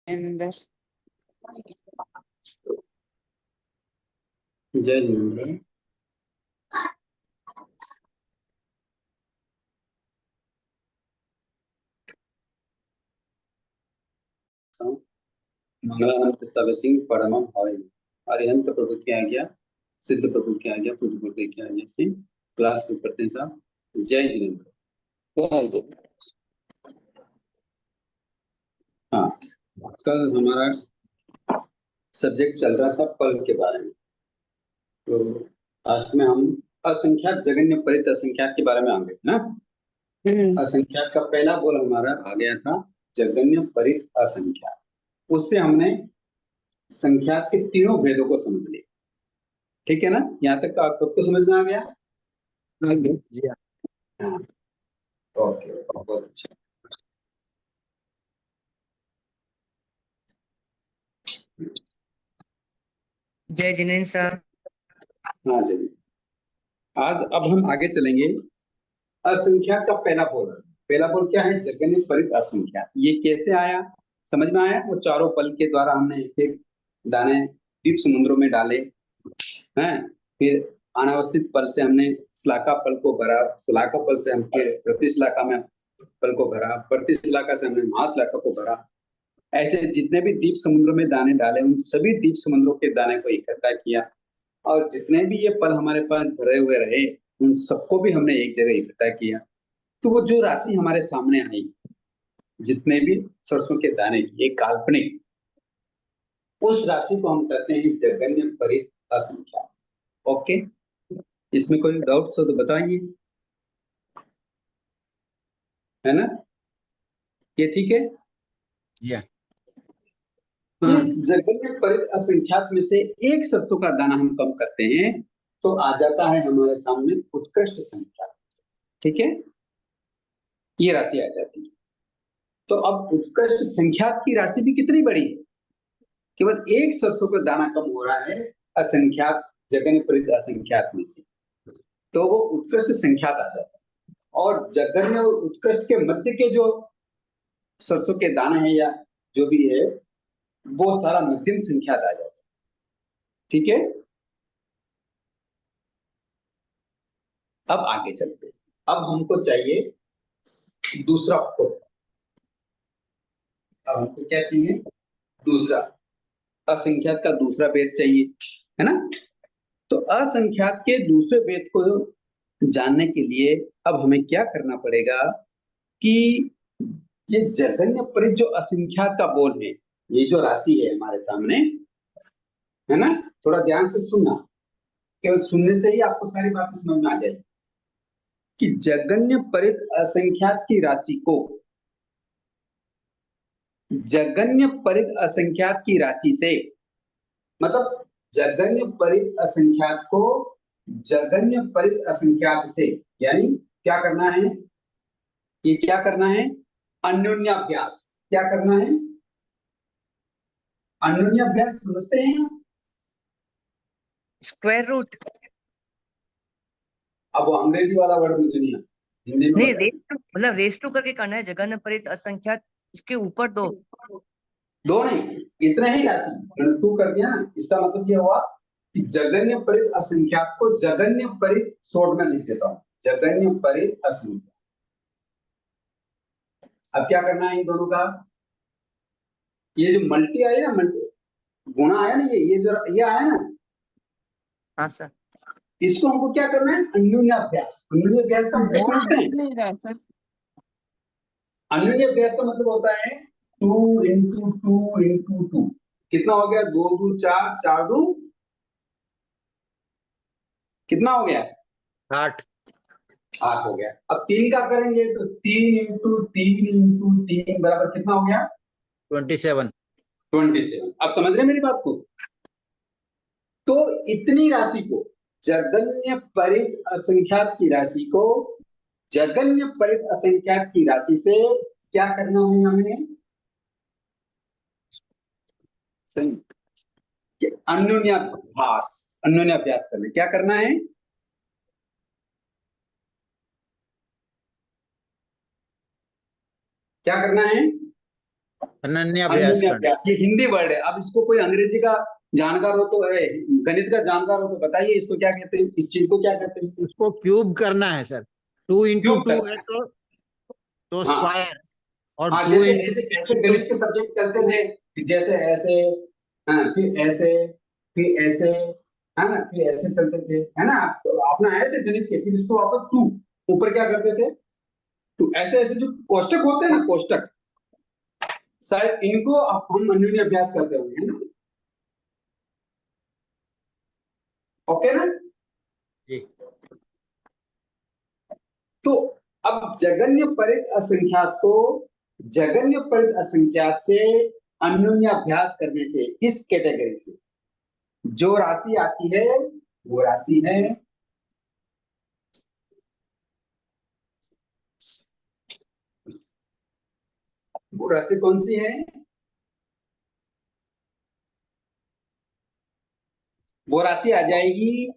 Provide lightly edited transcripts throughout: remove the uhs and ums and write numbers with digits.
जिनेंद्र। जय जिनेंद्र। मंगलानंद सिंह परमम भाई अरिहंत प्रभु की आज्ञा, सिद्ध प्रभु की आज्ञा, पूज्य प्रभु की आज्ञा से क्लास शुरू करते हैं साहब। जय जिनेंद्र। हाँ, कल हमारा सब्जेक्ट चल रहा था पल के बारे में। तो आज में हम असंख्यात जगन्य परित असंख्यात के बारे में आ गए ना। असंख्यात का पहला बोल हमारा आ गया था जगन्य परित असंख्यात। उससे हमने संख्यात के तीनों भेदों को समझ लिया। ठीक है ना, यहाँ तक आपको समझ में आ गया? जी हाँ, ओके, बहुत अच्छा। जय जिनेंद्र सर। हाँ जी, आज अब हम आगे चलेंगे। असंख्यात का पहला बोल क्या है? जगन्य परित असंख्यात। ये कैसे आया, समझ में आया? वो चारों पल के द्वारा हमने एक एक दाने द्वीप समुद्रों में डाले हैं। फिर अनावस्थित पल से हमने श्लाका पल को भरा, श्लाका पल से हमने प्रतिश्लाका में पल को भरा, प्रतिश्लाका से हमने महाश्लाका को भरा। ऐसे जितने भी द्वीप समुद्र में दाने डाले, उन सभी द्वीप समुद्रों के दाने को इकट्ठा किया और जितने भी ये पल हमारे पास भरे हुए रहे, उन सबको भी हमने एक जगह इकट्ठा किया। तो वो जो राशि हमारे सामने आई, जितने भी सरसों के दाने, ये काल्पनिक, उस राशि को हम कहते हैं जगन्य परित असंख्यात। ओके, इसमें कोई डाउट्स हो तो बताइए, है ना? ये ठीक है? इस जगन्य परित असंख्यात में से एक सरसों का दाना हम कम करते हैं तो आ जाता है हमारे सामने उत्कृष्ट संख्या। ठीक है, ये राशि आ जाती है। तो अब उत्कृष्ट संख्यात की राशि भी कितनी बड़ी है? केवल एक सरसों का दाना कम हो रहा है असंख्यात जगन्य परित असंख्यात में से, तो वो उत्कृष्ट संख्यात आ जाता है। और जगन्य और उत्कृष्ट के मध्य के जो सरसों के दाने हैं या जो भी है, वो सारा मध्यम संख्यात आ जाता है। ठीक है, अब आगे चलते हैं। अब हमको चाहिए दूसरा पद। अब हमको क्या चाहिए? दूसरा असंख्यात का दूसरा भेद चाहिए, है ना? तो असंख्यात के दूसरे भेद को जानने के लिए अब हमें क्या करना पड़ेगा कि ये जगन्य परित जो असंख्यात का बोल है, ये जो राशि है हमारे सामने, है ना, थोड़ा ध्यान से सुनना, केवल सुनने से ही आपको सारी बातें समझ में आ जाएगी कि जगन्य परित असंख्यात की राशि को, जगन्य परित असंख्यात की राशि से, मतलब जगन्य परित असंख्यात को जगन्य परित असंख्यात से, यानी क्या करना है? ये क्या करना है? अन्योन्याभ्यास। क्या करना है? अन्योन्याभ्यास समझते हैं? Square root. अब वो अंग्रेजी वाला वर्ड मुझे नहीं आता, हिंदी में नहीं, बताइए। मतलब रेस टू करके करना है। जगन्य परित असंख्यात, उसके ऊपर दो नहीं, इतना ही राशि टू कर दिया ना, इसका मतलब ये हुआ कि जगन्य परित असंख्यात को जगन्य परित शॉर्ट में लिख देता हूं, जगन्य परित असंख्यात। अब क्या करना है इन दोनों का? ये जो मल्टी आया ना, मल्टी गुणा आया ना, ये जो ये आया ना, हाँ सर, इसको हमको क्या करना है? अन्योन्याभ्यास। अन्योन्याभ्यास का मतलब समझते हैं? नहीं रहा सर। अन्योन्याभ्यास का मतलब होता है 2 इंटू 2 इंटू 2। कितना हो गया? 2 2 4, 4 2 कितना हो गया? 8। 8 हो गया। अब 3 का करेंगे तो 3 इंटू 3 इंटू 3 बराबर कितना हो गया? 27। 27। अब समझ रहे हैं मेरी बात को? तो इतनी राशि को, जगन्य परित असंख्यात की राशि को जगन्य परित असंख्यात की राशि से क्या करना है हमें? अन्योन्याभ्यास। अन्योन्याभ्यास करना। क्या करना है? क्या करना है? अनन्याभ्यास करना। अनन्याभ्यास, ये हिंदी वर्ड है। अब इसको कोई अंग्रेजी का जानकार हो तो, गणित का जानकार हो तो बताइए इसको क्या कहते हैं, इस चीज को क्या कहते हैं? उसको क्यूब करना है सर। 2 इंटू क्यूब 2 करना है है। तो हाँ स्क्वायर, और हाँ, 2 जैसे इंटू ऐसे ऐसे गणित के सब्जेक्ट चलते थे कि जैसे ऐसे, हाँ, फिर ऐसे, फिर ऐसे, है ना, फिर ऐसे चलते थे, है ना। आपने आए थे गणित के, फिर इसको वापस टू, ऊपर क्या करते थे, तो ऐसे ऐसे जो कोष्टक होते हैं ना, कोष्टक, शायद इनको हम अन्योन्य अभ्यास करते होंगे, है ना। ओके ना। जी। तो अब जगन्य परित असंख्यात को जगन्य परित असंख्यात से अन्योन्य अभ्यास करने से, इस कैटेगरी से जो राशि आती है वो राशि है वो राशि कौन सी है? वो राशि आ जाएगी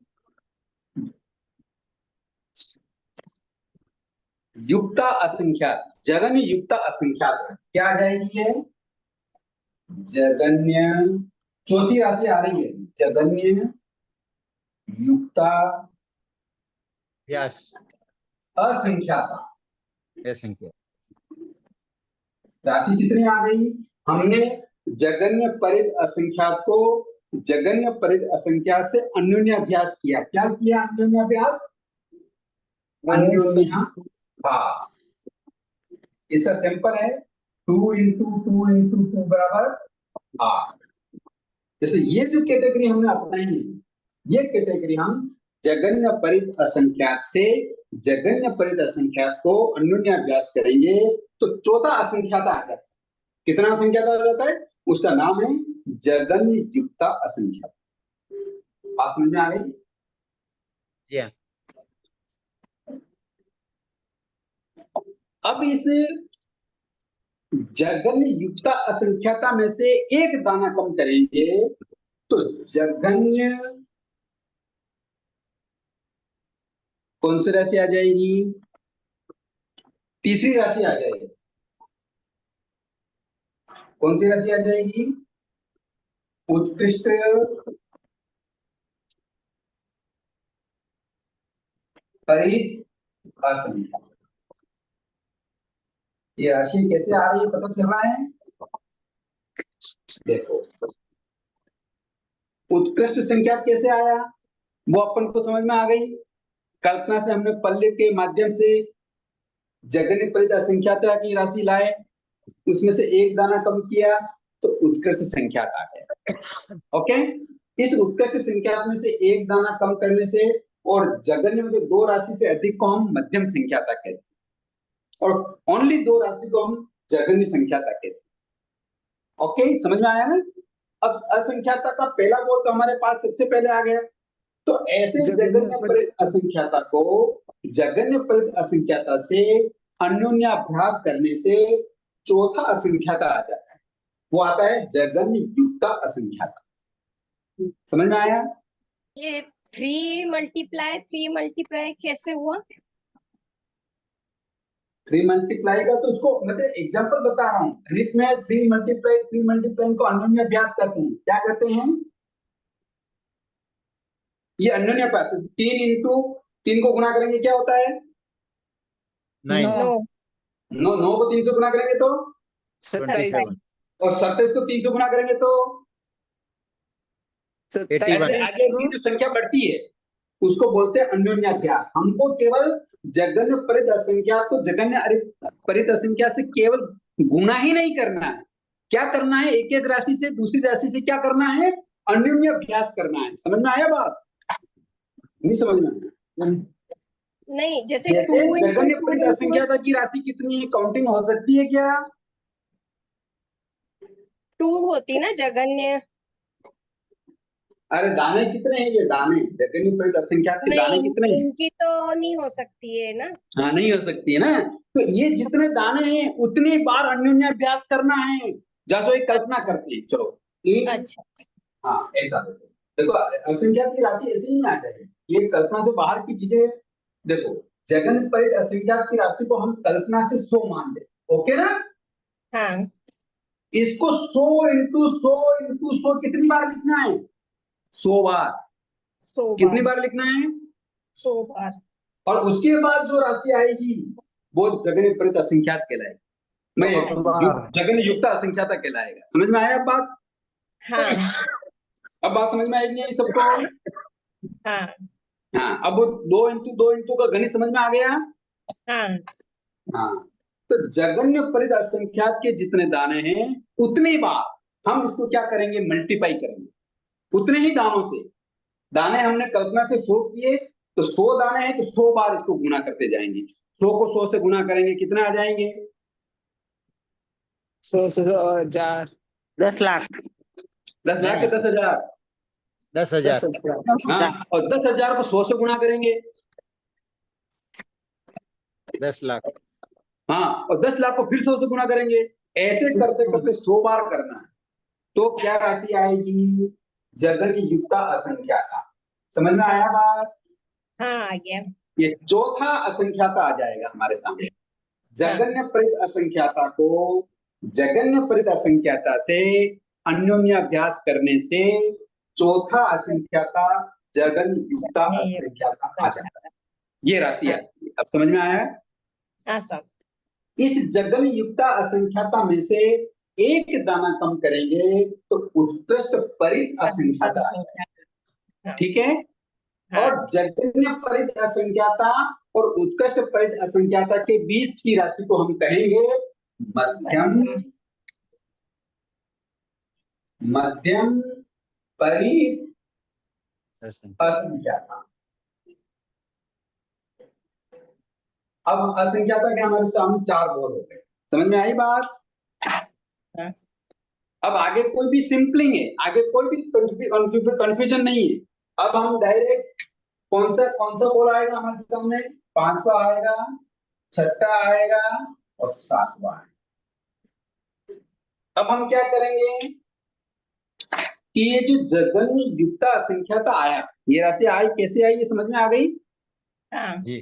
युक्ता असंख्यात, जगन्य युक्ता असंख्यात राशि। क्या आ जाएगी है? जगन्य, चौथी राशि आ रही है, जगन्य युक्ता व्यास असंख्याता संख्या। राशि कितनी आ गई? हमने जगन्य परित असंख्यात को जगन्य परित असंख्यात से अन्योन्याभ्यास किया। क्या किया? अन्योन्याभ्यास, अन्योन्याभ्यास। इसका सिंपल है 2 इंटू 2 इंटू 2 बराबर 8। जैसे ये जो कैटेगरी हमने अपनाई है, ये कैटेगरी हम जगन्य परित असंख्यात से जगन्य परित असंख्यात को अन्योन्याभ्यास करेंगे तो चौथा असंख्यात आ जाता है। कितना असंख्यात आ जाता है? उसका नाम है जगन्य युक्ता असंख्यात। बात समझ में आ गई? जी हाँ। अब इस जगन्य युक्ता असंख्याता में से एक दाना कम करेंगे तो जगन्य कौन सी राशि आ जाएगी? तीसरी राशि आ जाएगी। कौन सी राशि आ जाएगी? उत्कृष्ट परित असंख्यात। ये राशि कैसे आ रही है पता चल रहा है? देखो, उत्कृष्ट संख्या कैसे आया वो अपन को समझ में आ गई। कल्पना से हमने पल्ले के माध्यम से जगन्य परित असंख्याता की राशि लाए, उसमें से एक दाना कम किया तो उत्कृष्ट संख्या आ गया। ओके, इस उत्कृष्ट संख्या में से एक दाना कम करने से और जगन्य में जो दो राशि से अधिक को हम मध्यम संख्याता कहते हैं और ओनली दो राशि को हम जगन्य संख्याता कहते हैं। ओके, समझ में आया ना? अब असंख्याता का पहला बोल तो हमारे पास सबसे पहले आ गया। तो ऐसे जगन्य परित असंख्याता को जगन्य परित असंख्याता से अन्योन्याभ्यास करने से चौथा असंख्याता आ जाता है, वो आता है जगन्य युक्ता असंख्याता। समझ में आया? ये 3 मल्टीप्लाई कैसे हुआ? 3 मल्टीप्लाई का तो उसको मतलब एग्जांपल बता रहा हूँ। गणित में 3 मल्टीप्लाई को अन्योन्याभ्यास करते हैं। क्या करते हैं? ये अन्योन्याभ्यास 3 इंटू 3 को गुणा करेंगे क्या होता है? 9 नो 9 को 3 से गुणा करेंगे तो 27 और 27 को 3 से गुणा करेंगे तो 81 ऐसे आगे की जो संख्या बढ़ती है उसको बोलते हैं अन्योन्याभ्यास। हमको केवल जगन्य परित असंख्यात को जगन्य परित असंख्यात से केवल गुणा ही नहीं करना है, क्या करना है? एक एक राशि से दूसरी राशि से क्या करना है? अन्योन्याभ्यास करना है। समझ में आया बात? नहीं समझ में आया? नहीं, जैसे जैसे 2 जगन्य परित असंख्यात की राशि कितनी है, काउंटिंग हो सकती है क्या? 2 होती ना जगन्य। अरे दाने कितने हैं? ये दाने जगन्य परित असंख्यात के दाने नहीं, कितने हैं? इनकी तो नहीं हो सकती है ना। हाँ, नहीं हो सकती है ना। तो ये जितने दाने हैं उतनी बार अन्योन्याभ्यास करना है। जैसे एक कल्पना करते हैं, चलो अच्छा, हाँ ऐसा देखो, देखो असंख्यात की राशि ऐसे ही आ जाएगी। ये कल्पना से बाहर की चीजें। देखो, जगन्य परित असंख्यात की राशि को हम कल्पना से 100 मान ले, ओके ना? हाँ इसको 100 कितनी बार लिखना है? 100 बार। 100 कितनी बार, बार लिखना है? 100 बार। और उसके बाद जो राशि आएगी वो जगन्य विपरीत असंख्यात कहलाएगी। मैं जगन्य युक्त असंख्याता कहलाएगा। समझ में आया अब बात? हाँ अब बात समझ में आएगी नहीं सबको? हाँ हाँ, अब वो 2 का गणित समझ में आ गया? हाँ हाँ, तो जगन्य विपरीत असंख्यात के जितने दाने हैं उतनी बार हम इसको क्या करेंगे? मल्टीप्लाई करेंगे। उतने ही दानों से, दाने हमने कल्पना से 100 किए तो 100 दाने हैं तो 100 बार इसको गुना करते जाएंगे। 100 को 100 से गुना करेंगे, कितने आ जाएंगे? 100 से 1000, 10 लाख। 10 लाख के 10,000। 10,000, हाँ, और 10,000 को 100 से गुना करेंगे। 10 लाख, हाँ, और 10 लाख को फिर 100 से गुना करेंगे। ऐसे करते करते 100 बार करना है। तो क्या राशि आएगी? जगन्य युक्ता असंख्याता। समझ में आया बात? हाँ आ गया। ये चौथा असंख्याता आ जाएगा हमारे सामने। जगन्य परित असंख्याता को जगन्य परित असंख्याता से अन्योन्य अभ्यास करने से चौथा असंख्याता जगन्य युक्ता असंख्याता आ जाता है। ये राशि आती है। अब समझ में आया? हाँ सब। इस जगन्य युक्ता असंख्याता में से एक दाना कम करेंगे तो उत्कृष्ट परित असंख्याता आ जाएगा। ठीक है? और जगन्य परित असंख्याता और उत्कृष्ट परित असंख्याता के बीच की राशि को हम कहेंगे मध्यम परित असंख्याता। अब असंख्याता के हमारे सामने 4 बोल हो गए। समझ में आई बात? अब आगे कोई भी सिंपलिंग है, आगे कोई भी कंफ्यूजन नहीं है। अब हम डायरेक्ट कौन सा बोल आएगा हमारे सामने? 5वां आएगा, 6ठा आएगा और 7वां आएगा। अब हम क्या करेंगे कि ये जो जगन्य युक्ता असंख्याता आया, ये राशि आई कैसे आई? ये समझ में आ गई? हाँ जी,